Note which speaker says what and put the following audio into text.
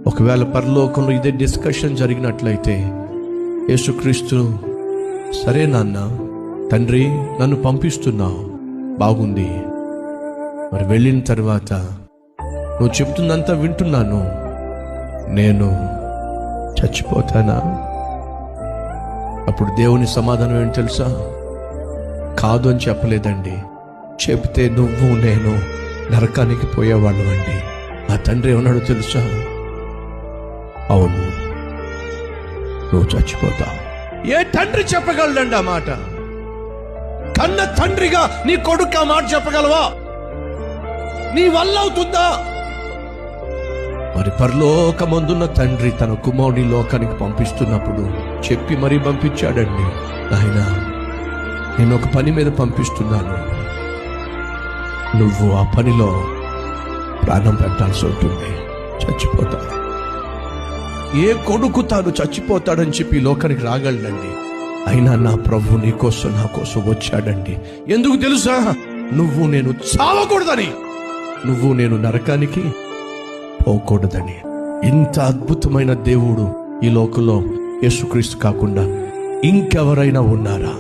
Speaker 1: ఒకవేళ పరలోకంలో ఇదే డిస్కషన్ జరిగినట్లయితే యేసుక్రీస్తు, సరే నాన్న, తండ్రి నన్ను పంపిస్తున్నావు, బాగుంది, మరి వెళ్ళిన తర్వాత నువ్వు చెప్తుందంతా వింటున్నాను, నేను చచ్చిపోతానా? అప్పుడు దేవుని సమాధానం ఏంటి తెలుసా? కాదు అని చెప్పలేదండి. చెప్తే నువ్వు నేను నరకానికి పోయేవాళ్ళం అండి. ఆ తండ్రి ఏమన్నాడు తెలుసా? అవును, నువ్వు చచ్చిపోతావు. ఏ తండ్రి చెప్పగలడండి ఆ మాట? కన్న తండ్రిగా నీ కొడుకు ఆ మాట చెప్పగలవా? నీ వల్ల అవుతుందా? మరి పరలోకమందున్న తండ్రి తన కుమారుని లోకానికి పంపిస్తున్నప్పుడు చెప్పి మరీ పంపించాడండి. నాయనా, నేను ఒక పని మీద పంపిస్తున్నాను, నువ్వు ఆ పనిలో ప్రాణం పెట్టాల్సి ఉంటుంది, చచ్చిపోతావు. ఏ కొడుకు తాను చచ్చిపోతాడని చెప్పి లోకానికి రాగలడండి? అయినా నా ప్రభు నీ కోసం నా కోసం వచ్చాడండి. ఎందుకు తెలుసా? నువ్వు నేను చావకూడదని, నువ్వు నేను నరకానికి పోకూడదని. ఇంత అద్భుతమైన దేవుడు ఈ లోకంలో యేసుక్రీస్తు కాకుండా ఇంకెవరైనా ఉన్నారా?